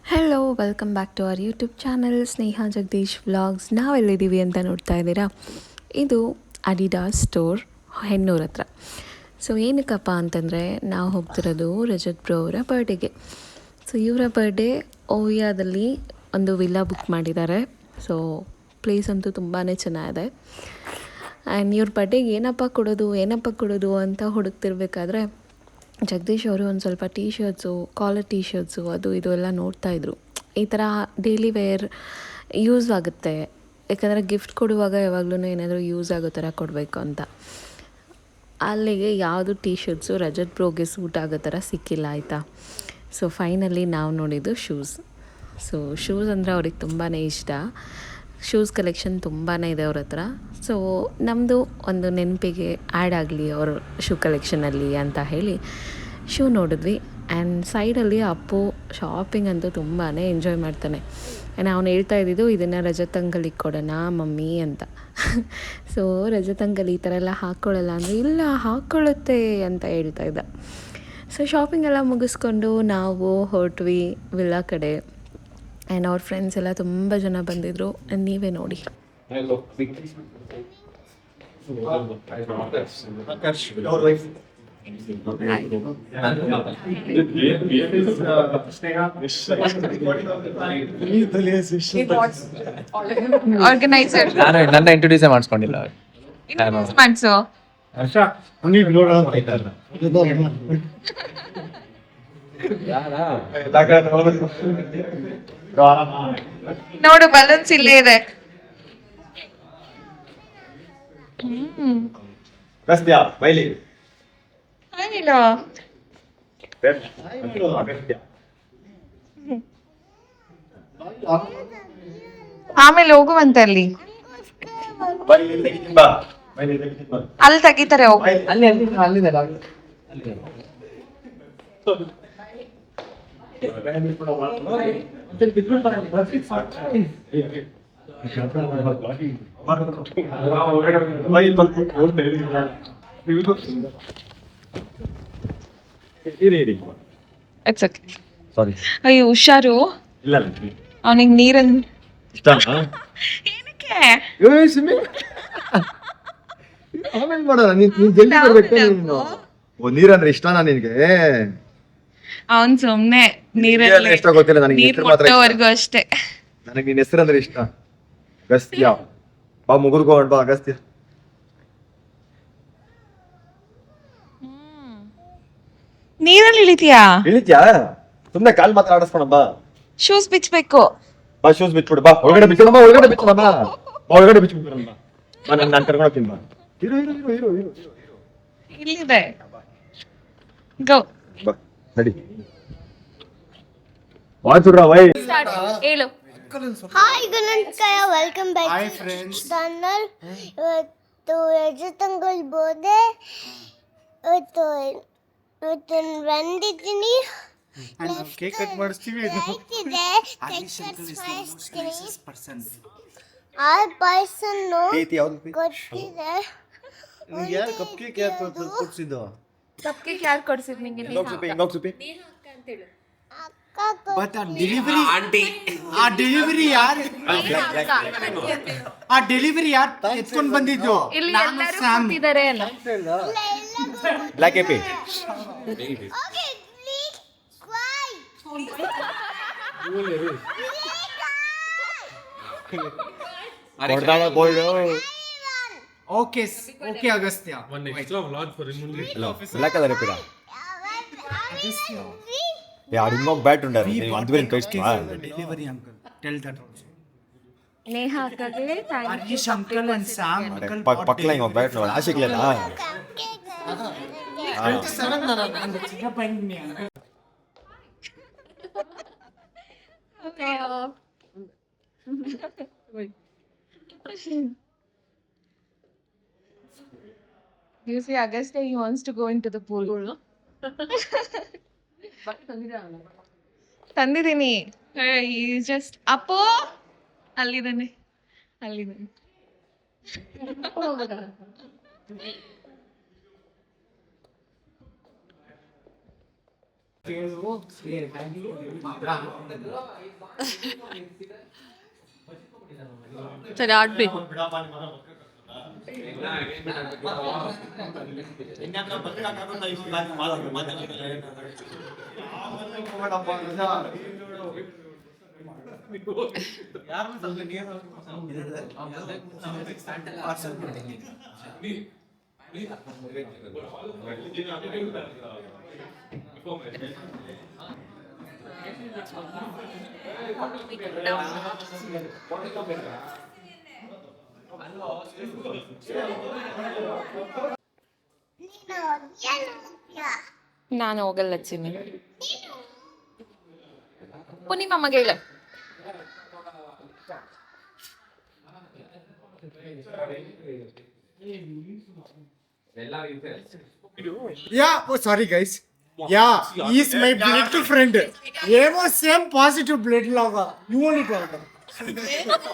Hello welcome back to our YouTube channel Sneha Jagadish vlogs. ನಾವೆಲ್ಲಿದ್ದೀವಿ ಅಂತ ನೋಡ್ತಾ ಇದ್ದೀರಾ, ಇದು ಅಡಿಡಾಸ್ ಸ್ಟೋರ್ ಹೆಣ್ಣೂರ ಹತ್ರ. ಸೊ ಏನಕ್ಕಪ್ಪ ಅಂತಂದರೆ ನಾವು ಹೋಗ್ತಿರೋದು ರಜತ್ ಬ್ರೋ ಅವರ ಬರ್ಡೇಗೆ. ಸೊ ಇವರ ಬರ್ಡೇ ಓವಿಯಾದಲ್ಲಿ ಒಂದು ವಿಲ್ಲಾ ಬುಕ್ ಮಾಡಿದ್ದಾರೆ. ಸೊ ಪ್ಲೇಸ್ ಅಂತೂ ತುಂಬಾ ಚೆನ್ನಾಗಿದೆ. ಆ್ಯಂಡ್ ಇವ್ರ ಬರ್ಡೇಗೆ ಏನಪ್ಪ ಕೊಡೋದು ಅಂತ ಹುಡುಕ್ತಿರ್ಬೇಕಾದ್ರೆ ಜಗದೀಶ್ ಅವರು ಒಂದು ಸ್ವಲ್ಪ T shirts, collar T shirts ಅದು ಇದು ಎಲ್ಲ ನೋಡ್ತಾಯಿದ್ರು. ಈ ಥರ ಡೈಲಿ ವೇರ್ ಯೂಸ್ ಆಗುತ್ತೆ, ಯಾಕಂದರೆ ಗಿಫ್ಟ್ ಕೊಡುವಾಗ ಯಾವಾಗಲೂ ಏನಾದರೂ ಯೂಸ್ ಆಗೋ ಥರ ಕೊಡಬೇಕು ಅಂತ. ಅಲ್ಲಿಗೆ ಯಾವುದು ಟೀ ಶರ್ಟ್ಸು ರಜತ್ ಬ್ರೋಗೆ ಸೂಟ್ ಆಗೋ ಥರ ಸಿಕ್ಕಿಲ್ಲ, ಆಯಿತಾ. ಸೊ ಫೈನಲಿ ನಾವು ನೋಡಿದ್ದು ಶೂಸ್ ಅಂದರೆ ಅವ್ರಿಗೆ ತುಂಬಾ ಇಷ್ಟ. ಶೂಸ್ ಕಲೆಕ್ಷನ್ ತುಂಬಾ ಇದೆ ಅವ್ರ ಹತ್ರ. ಸೊ ನಮ್ಮದು ಒಂದು ನೆನಪಿಗೆ ಆ್ಯಡ್ ಆಗಲಿ ಅವ್ರ ಶೂ ಕಲೆಕ್ಷನಲ್ಲಿ ಅಂತ ಹೇಳಿ ಶೂ ನೋಡಿದ್ವಿ. ಆ್ಯಂಡ್ ಸೈಡಲ್ಲಿ ಅಪ್ಪು ಶಾಪಿಂಗ್ ಅಂತೂ ತುಂಬಾ ಎಂಜಾಯ್ ಮಾಡ್ತಾನೆ. ಆ್ಯಂಡ್ ಅವ್ನು ಹೇಳ್ತಾ ಇದ್ದಿದ್ದು ಇದನ್ನು ರಜತ್ ಅಂಕಲಿಗೆ ಕೊಡೋಣ ಮಮ್ಮಿ ಅಂತ. ಸೊ ರಜತ್ ಅಂಕಲ್ ಈ ಥರ ಎಲ್ಲ ಹಾಕ್ಕೊಳ್ಳಲ್ಲ ಅಂದರೆ ಇಲ್ಲ ಹಾಕ್ಕೊಳ್ಳುತ್ತೆ ಅಂತ ಹೇಳ್ತಾ ಇದ್ದ. ಸೊ ಶಾಪಿಂಗ್ ಎಲ್ಲ ಮುಗಿಸ್ಕೊಂಡು ನಾವು ಹೊರಟ್ವಿ ವಿಲ್ಲಾ ಕಡೆ. ಆ್ಯಂಡ್ ಅವ್ರ ಫ್ರೆಂಡ್ಸ್ ಎಲ್ಲ ತುಂಬ ಜನ ಬಂದಿದ್ದರು, ನೀವೇ ನೋಡಿ. ಆರ್ಗನೈಸರ್ ನಾನು ನನ್ನ ಇಂಟ್ರೊಡ್ಯೂಸ್ ಮಾಡಿಸ್ಕೊಂಡಿಲ್ಲ. ಮಾಡ್ಸು ನೋಡು, ಬಲೂನ್ಸ್ ಇಲ್ಲೇ ಇದೆ. ಅಯ್ಯೋ, ಆಮೇಲೆ ಹೋಗುವಂತೆ ಅಲ್ಲಿ ಅಲ್ಲಿ ತೆಗಿತಾರೆ. ಹೋಗು, ಇಟ್ಸ್ ಓಕೆ. ಅಯ್ಯೋ ಹುಷಾರು, ಅವನಿಗೆ ನೀರನ್ನು ಏನಕ್ಕೆ ನೀರಂದ್ರೆ ಇಷ್ಟನಾ ನಿನ್ಗೆ? ಅವನ್ ಸುಮ್ನೆ ನೀರಲ್ಲಿ ಇಷ್ಟ ಗೊತ್ತಿಲ್ಲ ನನಗೆ, ನೀರ್ ಮುಟ್ಟೋವರೆಗೂ ಅಷ್ಟೇ. ನನಗೆ ನಿನ್ ಹೆಸರಂದ್ರೆ ಇಷ್ಟ. ಅಗಸ್ತ್ಯ ಬಾ, ಮುಗುರ್ಕೊಂಡ್ ಬಾ ಅಗಸ್ತ್ಯ. ನೀರಲ್ಲಿ ಇಳಿತೀಯಾ? ಇಳಿತ್ಯಾ? ಸುಮ್ನೆ ಕಾಲ್ ಮಾತ್ರ ಆಡಿಸ್ಕೊಣ ಬಾ. ಶೂಸ್ ಬಿಚ್ಬೇಕು. ಬಾ ಶೂಸ್ ಬಿಚ್ಬಿಡು, ಬಾ ಒಳಗಡೆ ಬಿಚ್ಚೋಣ, ಬಾ ಒಳಗಡೆ ಬಿಚ್ಚೋಣ, ಬಾ ಒಳಗಡೆ ಬಿಚ್ಬಿಡೋಣ, ಬಾ ನಾನು ಕರ್ಕೊಂಡು ಹೋಗ್ತೀನಿ, ಬಾ. ಇರು ಇರು ಇರು ಇರು ಇರು ಇಲ್ಲಿದೆ, ಗೋ. ಬಾ ನಡಿ. ವಾಚುಡ್ರ ವೈ ಹೇಳು. ಹಾಯ್ ಗುಣಂಕಯ, ವೆಲ್ಕಮ್ ಬ್ಯಾಕ್ ಟು ಚಾನಲ್. ಇವತ್ತು ರಜತಂಗಲ್ ಬೋದೆ, ಇವತ್ತು ಬಂದಿದ್ದೀನಿ. ಕೇಕ್ ಕಟ್ ಮಾಡಿಸ್ತೀವಿ. ಆ ಪರ್ಸನ್ ಗೊತ್ತಿದೆ. ನಿಮ್ಗೆ ಯಾರು ಕಪ್ ಕೇಕ್ ಯಾರು ಕೊಡ್ಸಿದ್ದು? ಕಪ್ ಕೇಕ್ ಯಾರು ಕೊಡ್ಸಿದ್ ನಿಂಗೆ? ಬಟ್ ಆ ಡೆಲಿವರಿ ಯಾರು ಎತ್ಕೊಂಡು ಬಂದಿದ್ದು? ಇಲ್ಲಿ ಎಲ್ಲರೂ ಕೂತಿದ್ದಾರೆ ಅಲ್ಲ. ಬ್ಲಾಕ್ ಎಪಿ. ಓಕೆ ಪ್ಲೀಸ್ ಕ್ವೈ. ಹೊಡ್ದಾಳ bowled. Okay okay Agastya. Black colour ಎಪಿಡ. ಯಾರು ಇನ್ನೊಂದು ಬ್ಯಾಟ್ ಉಂಟಾರ ನೀವು ಅಂದ್ವೇನ್ ಕಳಿಸ್ತೀವಾ? Delivery uncle tell that also. Neha ಅಕ್ಕಗೆ Harish uncle and Sam uncle ಪಕ್ಕಲ ಹಿಂಗ ಬ್ಯಾಟ್ ನೋಡಿ ಆಶೆಗ್ಲೇನಾ? You see, Agastya, he wants to go into the pool. ತಂದಿದ್ದೀನಿ. ಜಸ್ಟ್ ಅಪ್ಪೋ ಅಲ್ಲಿದ್ದಾನೆ. ಸರಿ ಆಡ್ಬೇಕು. ನಾನು ಹೋಗಲ್ಲ ಚಿನ್ನಿ. ಪುನಿ ಮಮ್ಮಗೆ ಹೇಳ. Yeah, oh sorry guys. Yeah, he is my blood friend. Emo same positive blood lover. You only talk.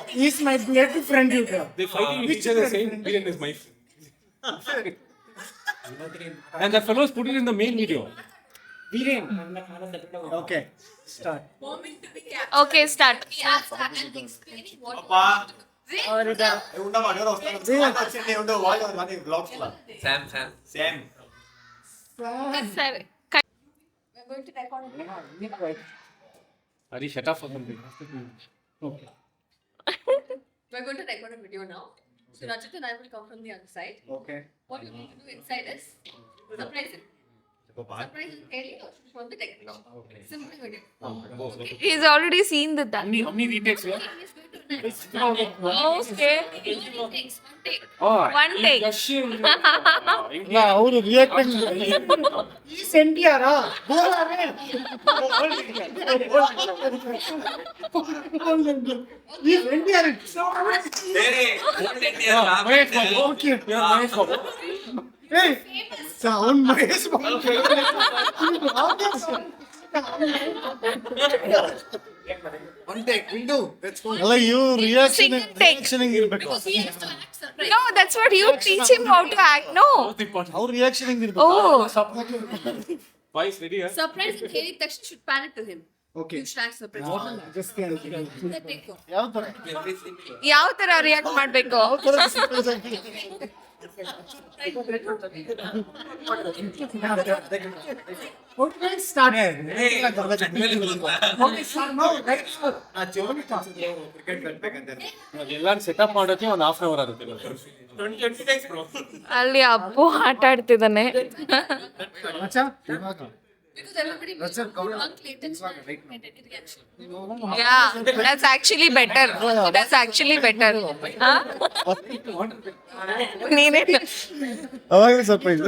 He is my blood friend. You talk. They fighting each other saying Viren is my friend. And that fellow is putting in the main video. Viren. Okay, start. Okay start. ಸರಿ. Ari, shut up for something. Okay. We're going to record a video now. So Rajat and I will come from the other side. Okay. What you need to do inside is surprise him. Surprise him early or from the technique. Simple video. He's already seen that. How many retakes here? He's going to next. Okay. Takes one take. Oh, One take. Russian. Now, how to react? He's NTR, huh? He's NTR. Okay. Hey, sound Mahesh Babu. One take, we'll do. Let's go. ಅಲ್ಲ ಇವ್ರು Single take. ರಿಯಾಕ್ಷನಿಂಗ್ ಇರ್ಬೇಕು Because he has to act surprise. No, that's what you teach him how to act. No. ಅವ್ರ ರಿಯಾಕ್ಷನಿಂಗ್ ಇರ್ಬೇಕು Oh. Vice ready, huh? Surprise him early, Takshin should panic to him. Okay. You should act surprise. Just can. Then take one. ಯಾವ ತರ ಯಾವ ತರ react ಮಾಡ್ಬೇಕು? Okay, start. Okay, start now. ಎಲ್ಲಾನು setup ಮಾಡೋಕೆ ಒಂದು ಹಾಫ್ ಅವರ್ ಆಗುತ್ತೆ. ಅಲ್ಲಿ ಅಪ್ಪು ಆಟ ಆಡ್ತಿದ್ದಾನೆ. Acha? Because everybody will drunk late and reaction. Yeah, that's actually better. That's actually better. ನೀನೇ ಅವಾಗ ಸರ್ಪ್ರೈಸ್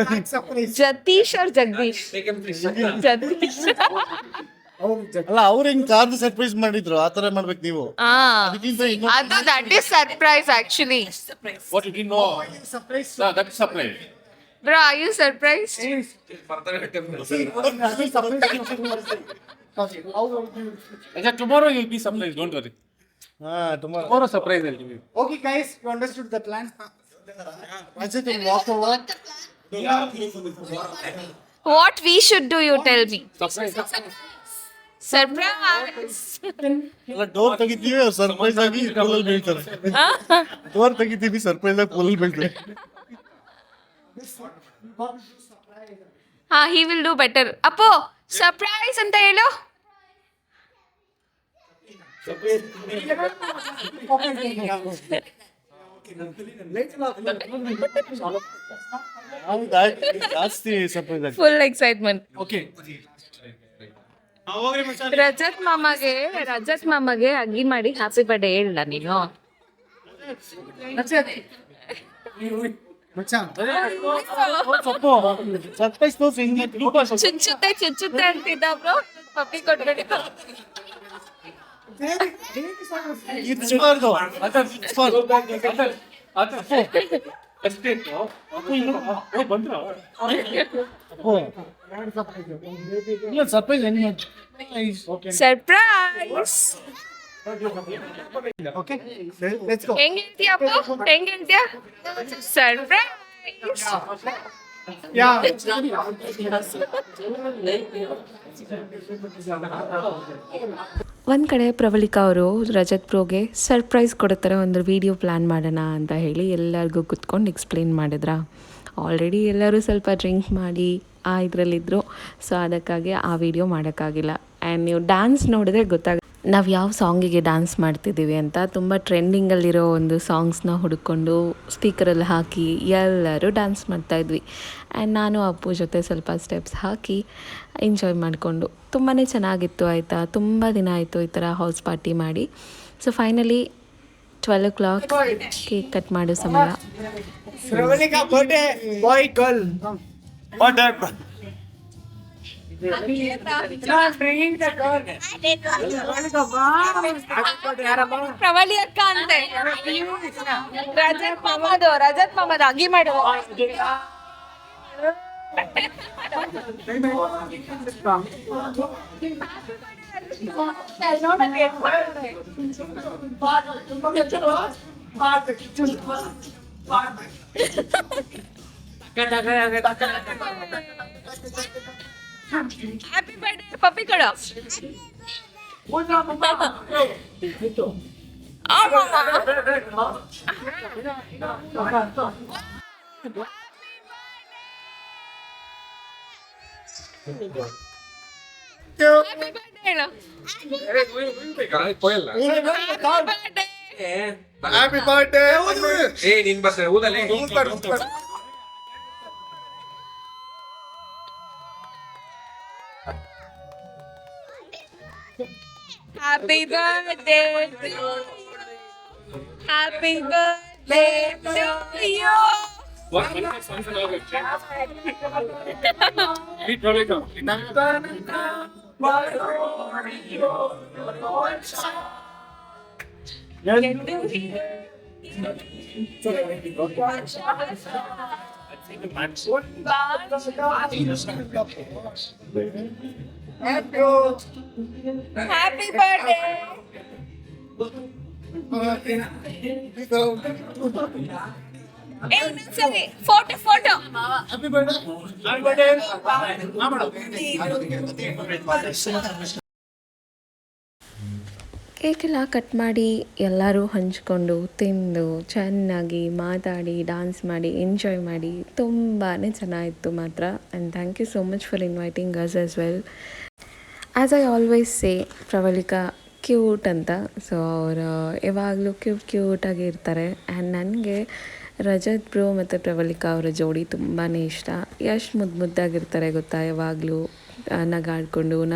ಜತೀಶ್ or ಜಗದೀಶ್? ಜಗದೀಶ್. ಅಲ್ಲ ಅವ್ರು ಹಿಂಗ್ ಕಾರ್ದು ಸರ್ಪ್ರೈಸ್ ಮಾಡಿದ್ರು ಆ ತರ ಮಾಡ್ಬೇಕು ನೀವು ಅದಕ್ಕಿಂತ ಅದು that is surprise actually. What you didn't know? Surprise. No, that is surprise. Bro, are you surprised? Actually, tomorrow you'll be surprised, don't worry. ಹಾ ತುಂಬಾ Tomorrow surprise will give you. Okay, guys, you understood the plan? Ajit will walk over. What we should do, you tell me. Surprise. Surprise. ಅಲ್ಲ door ತೆಗಿತೀವಿ ಅವ್ರು surprise ಆಗಿ ಪೂಲಲ್ಲಿ ಬೀಳ್ತಾರೆ door ತೆಗಿತೀವಿ surprise ಆಗಿ ಪೂಲಲ್ಲಿ ಬೀಳ್ತಾರೆ He will do better. Appu surprise ಅಂತ ಹೇಳು. ಜಾಸ್ತಿ ಸರ್ಪ್ರೈಸ್ ಆಗಿ ಫುಲ್ ಎಕ್ಸೈಟ್ಮೆಂಟ್. Okay. ರಜತ್ ಮಾಮಗೆ ಅಗ್ಗಿ ಮಾಡಿ ಹ್ಯಾಪಿ ಬರ್ಡೇ ಹೇಳ ನೀನು. Acha. ಸರ್ಪ್ರೈಸ್ ತೋರ್ಸಿ ಹಿಂಗೆ ಚುಚ್ಚುತ್ತೆ ಅಂತಿದ್ದ ಬ್ರೋ. ಪಪ್ಪಿ ಕೊಟ್ಬಿಡಿ. ಇರ್ಸ್ಬಾರ್ದು ಇಲ್ಲ surprise surprise. Okay, let's go. ಹೆಂಗ್ ಹೇಳ್ತೀಯ ಅಪ್ಪು? ಹೆಂಗ್ ಹೇಳ್ತೀಯ? ಸರ್ಪ್ರೈಸ್. Yeah. ಒಂದು ಕಡೆ ಪ್ರವಳಿಕಾ ಅವರು ರಜತ್ ಬ್ರೋಗೆ ಸರ್ಪ್ರೈಸ್ ಕೊಡೋ ಥರ ಒಂದು ವಿಡಿಯೋ ಪ್ಲ್ಯಾನ್ ಮಾಡೋಣ ಅಂತ ಹೇಳಿ ಎಲ್ಲರಿಗೂ ಕುತ್ಕೊಂಡು ಎಕ್ಸ್ಪ್ಲೇನ್ ಮಾಡಿದ್ರ. ಆಲ್ರೆಡಿ ಎಲ್ಲರೂ ಸ್ವಲ್ಪ ಡ್ರಿಂಕ್ ಮಾಡಿ ಇದರಲ್ಲಿದ್ದರು, ಸೊ ಅದಕ್ಕಾಗಿ ಆ ವಿಡಿಯೋ ಮಾಡೋಕ್ಕಾಗಿಲ್ಲ. ಆ್ಯಂಡ್ ನೀವು ಡ್ಯಾನ್ಸ್ ನೋಡಿದ್ರೆ ನಾವು ಯಾವ ಸಾಂಗಿಗೆ ಡ್ಯಾನ್ಸ್ ಮಾಡ್ತಿದ್ದೀವಿ ಅಂತ. ತುಂಬ ಟ್ರೆಂಡಿಂಗಲ್ಲಿರೋ ಒಂದು ಸಾಂಗ್ಸ್ನ ಹುಡುಕೊಂಡು ಸ್ಪೀಕರಲ್ಲಿ ಹಾಕಿ ಎಲ್ಲರೂ ಡ್ಯಾನ್ಸ್ ಮಾಡ್ತಾಯಿದ್ವಿ. ಆ್ಯಂಡ್ ನಾನು ಅಪ್ಪು ಜೊತೆ ಸ್ವಲ್ಪ ಸ್ಟೆಪ್ಸ್ ಹಾಕಿ ಎಂಜಾಯ್ ಮಾಡಿಕೊಂಡು ತುಂಬಾ ಚೆನ್ನಾಗಿತ್ತು ಆಯಿತಾ. ತುಂಬ ದಿನ ಆಯಿತು ಈ ಥರ ಹೌಸ್ ಪಾರ್ಟಿ ಮಾಡಿ. So finally 12 o'clock cake cut ಮಾಡೋ ಸಮಯ. Pravalika birthday, boy, girl. What that? Bringing the girl. ಪ್ರವಳಿ ಅಕ್ಕ ಅಂತೆ. ರಜತ್ ಮಾಮದು ಅಗಿ ಮಾಡು. ಹ್ಯಾಪಿ ಬರ್ಡೇ ಪಪ್ಪಿ ಕಡ. Happy birthday. ನಿನ್ ಬರ್ತಾರೆ ಊದಲ್ಲಿ Happy birthday to you. Happy birthday to you. Happy birthday. ಸರಿ photo Happy birthday. Happy birthday. ಕೇಕೆಲ್ಲ ಕಟ್ ಮಾಡಿ ಎಲ್ಲರೂ ಹಂಚ್ಕೊಂಡು ತಿಂದು ಚೆನ್ನಾಗಿ ಮಾತಾಡಿ ಡ್ಯಾನ್ಸ್ ಮಾಡಿ ಎಂಜಾಯ್ ಮಾಡಿ ತುಂಬಾ ಚೆನ್ನಾಗಿತ್ತು ಮಾತ್ರ. And thank you so much for inviting us as well. As I always say, Pravalika cute ಅಂತ. ಸೊ ಅವರು ಯಾವಾಗಲೂ ಕ್ಯೂಟಾಗಿ ಇರ್ತಾರೆ. ಆ್ಯಂಡ್ ನನಗೆ ರಜತ್ ಬ್ರೋ ಮತ್ತು ಪ್ರವಳಿಕಾ ಅವರ ಜೋಡಿ ತುಂಬಾ ಇಷ್ಟ. ಎಷ್ಟು ಮುದ್ದಾಗಿರ್ತಾರೆ ಗೊತ್ತಾ, ಯಾವಾಗಲೂ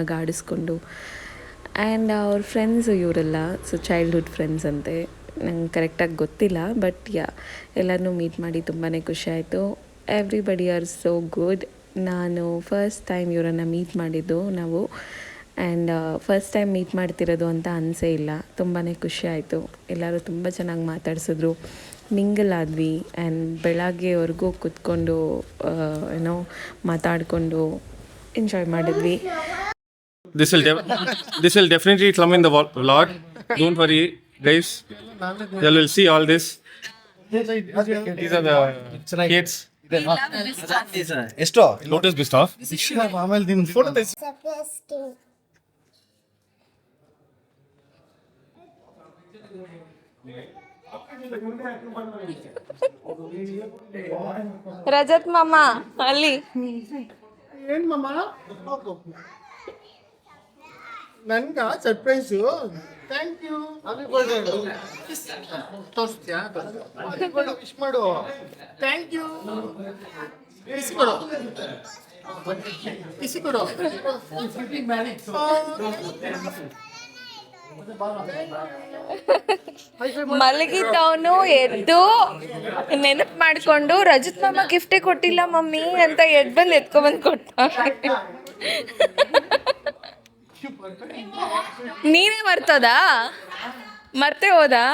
ನಗಾಡಿಸ್ಕೊಂಡು. ಆ್ಯಂಡ್ ಅವ್ರ ಫ್ರೆಂಡ್ಸು ಇವರೆಲ್ಲ, ಸೊ ಚೈಲ್ಡ್ಹುಡ್ ಫ್ರೆಂಡ್ಸ್ ಅಂತೆ. ನಂಗೆ ಕರೆಕ್ಟಾಗಿ ಗೊತ್ತಿಲ್ಲ, ಬಟ್ ಎಲ್ಲರನ್ನೂ ಮೀಟ್ ಮಾಡಿ ತುಂಬಾ ಖುಷಿ ಆಯಿತು. Everybody are so good. ನಾನು ಫಸ್ಟ್ ಟೈಮ್ ಇವರನ್ನು ಮೀಟ್ ಮಾಡಿದ್ದು ನಾವು. ಆ್ಯಂಡ್ ಫಸ್ಟ್ ಟೈಮ್ ಮೀಟ್ ಮಾಡ್ತಿರೋದು ಅಂತ ಅನಿಸೇ ಇಲ್ಲ. ತುಂಬಾ ಖುಷಿ ಆಯಿತು. ಎಲ್ಲರೂ ತುಂಬ ಚೆನ್ನಾಗಿ ಮಾತಾಡ್ಸಿದ್ರು, ಮಿಂಗಲ್ ಆದ್ವಿ. ಆ್ಯಂಡ್ ಬೆಳಗ್ಗೆವರೆಗೂ ಕೂತ್ಕೊಂಡು ಮಾತಾಡಿಕೊಂಡು ಎಂಜಾಯ್ ಮಾಡಿದ್ವಿ. This will definitely come in the vlog. Don't worry, guys. You will see all this. These are the kids. ಎಷ್ಟೋ Lotus Bistov. ಆಮೇಲೆ ನಿಮ್ ಫೋಟೋ ರಜತ್ ಮಾಮ ಅಲ್ಲಿ ಏನ್ ಮಾಮ ನನ್ಗ ಸರ್ಪ್ರೈಸು. Thank you. ತೋರಿಸ್ತೀಯಾ? ವಿಶ್ ಮಾಡು. Thank you. ಕಿಸಿ ಕೊಡು. ಮಲಗಿದ್ದವನು ಎದ್ದು ನೆನಪು ಮಾಡ್ಕೊಂಡು ರಜತ್ ಮಾಮ ಗಿಫ್ಟೇ ಕೊಟ್ಟಿಲ್ಲ ಮಮ್ಮಿ ಅಂತ ಎತ್ಕೊಂಡ್ಬಂದು ಕೊಟ್ಟ. ನೀನೇ ಮರ್ತೋದಾ? ಮರ್ತೇ ಹೋದಾ?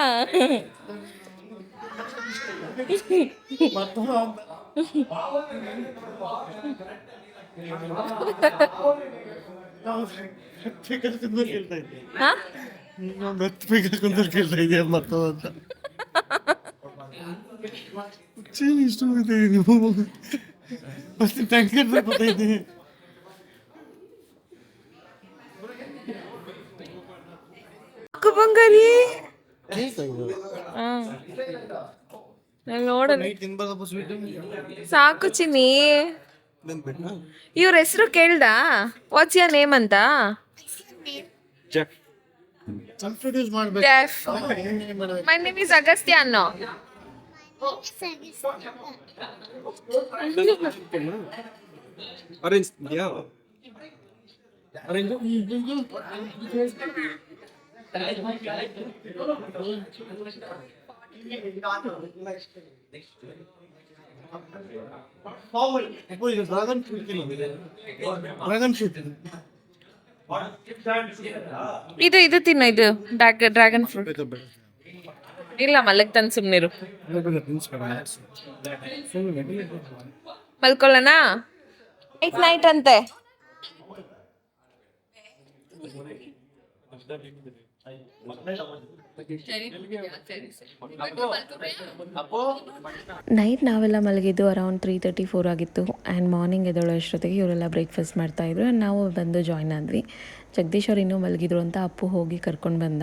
ಕೇಳ್ತಾ ಇದೆಯಾ ಮತ್ತ ಅಂತ. ಇಷ್ಟು ನೀವು ಫಸ್ಟ್ ಟ್ಯಾಂಕರ್ ಗೊತ್ತೈತಿ. ಅಕ್ಕ ಬಂಗಾರಿ ನೋಡೋಣ ತಿನ್ಬಾರ್ದಪ್ಪ ಸ್ವೀಟ್. ಸಾಕು ಚಿನ್ನಿ. ಇವ್ರ ಹೆಸರು ಕೇಳ್ದ ವಾಟ್ಸ್ ಯರ್ ನೇಮ್ ಅಂತ. ಇಂಟ್ರೊಡ್ಯೂಸ್ ಮಾಡ್ಬೇಕು. Jeff. My name is Agastya ಅನ್ನೋ. ಅರೇಂಜ್ ಯಾ orange dragon fruit dragon fruit ಇದು ತಿನ್ನು, ಇದು ಡ್ರ್ಯಾಗನ್ ಫ್ರೂಟ್. ಇಲ್ಲ ಮಲಗ್ ತಂದು ಸುಮ್ಮನಿರು. ಮಲ್ಕೊಳ್ಳೋಣ. ನೈಟ್ ಅಂತೆ. ನೈಟ್ ನಾವೆಲ್ಲ ಮಲಗಿದ್ದು ಅರೌಂಡ್ 3:34 ಆಗಿತ್ತು. ಆ್ಯಂಡ್ ಮಾರ್ನಿಂಗ್ ಎದ್ದೇಳೋ ಅಷ್ಟೊತ್ತಿಗೆ ಇವರೆಲ್ಲ ಬ್ರೇಕ್ಫಾಸ್ಟ್ ಮಾಡ್ತಾಯಿದ್ರು. ಆ್ಯಂಡ್ ನಾವು ಬಂದು ಜಾಯ್ನ್ ಆದ್ವಿ. ಜಗದೀಶ್ ಅವ್ರು ಇನ್ನೂ ಮಲಗಿದ್ರು ಅಂತ ಅಪ್ಪು ಹೋಗಿ ಕರ್ಕೊಂಡು ಬಂದ.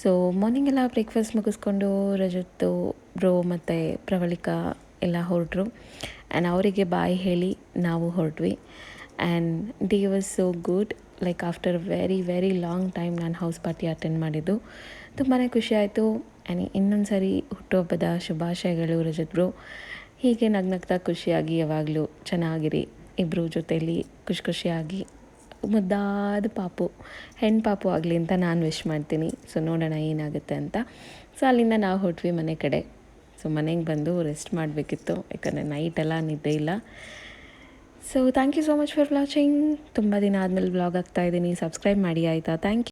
ಸೊ ಮಾರ್ನಿಂಗ್ ಎಲ್ಲ ಬ್ರೇಕ್ಫಾಸ್ಟ್ ಮುಗಿಸ್ಕೊಂಡು ರಜತ್ತು ಬ್ರೋ ಮತ್ತು ಪ್ರವಳಿಕಾ ಎಲ್ಲ ಹೊರಟರು. ಆ್ಯಂಡ್ ಅವರಿಗೆ ಬಾಯ್ ಹೇಳಿ ನಾವು ಹೊರಟ್ವಿ. And day was so good. Like after very long time ನಾನು ಹೌಸ್ ಪಾರ್ಟಿ ಅಟೆಂಡ್ ಮಾಡಿದ್ದು. ತುಂಬಾ ಖುಷಿ ಆಯಿತು. ಆ್ಯಂಡ್ ಇನ್ನೊಂದು ಸರಿ ಹುಟ್ಟುಹಬ್ಬದ ಶುಭಾಶಯಗಳು ರಜತ್ ಬ್ರೋ. ಹೀಗೆ ನಗ್ನಗ್ತಾ ಖುಷಿಯಾಗಿ ಯಾವಾಗಲೂ ಚೆನ್ನಾಗಿರಿ. ಇಬ್ಬರು ಜೊತೆಯಲ್ಲಿ ಖುಷಿಯಾಗಿ ಮುದ್ದಾದ ಪಾಪು, ಹೆಣ್ಣು ಪಾಪು ಆಗಲಿ ಅಂತ ನಾನು ವಿಶ್ ಮಾಡ್ತೀನಿ. ಸೊ ನೋಡೋಣ ಏನಾಗುತ್ತೆ ಅಂತ. ಸೊ ಅಲ್ಲಿಂದ ನಾವು ಹೊರಟ್ವಿ ಮನೆ ಕಡೆ. ಸೊ ಮನೆಗೆ ಬಂದು ರೆಸ್ಟ್ ಮಾಡಬೇಕಿತ್ತು, ಯಾಕಂದರೆ ನೈಟೆಲ್ಲ ನಿದ್ದೆ ಇಲ್ಲ. So thank you so much for watching. ತುಂಬ ದಿನ ಆದಮೇಲೆ ವ್ಲಾಗ್ ಆಗ್ತಾಯಿದ್ದೀನಿ. ಸಬ್ಸ್ಕ್ರೈಬ್ ಮಾಡಿ ಆಯಿತಾ? Thank you.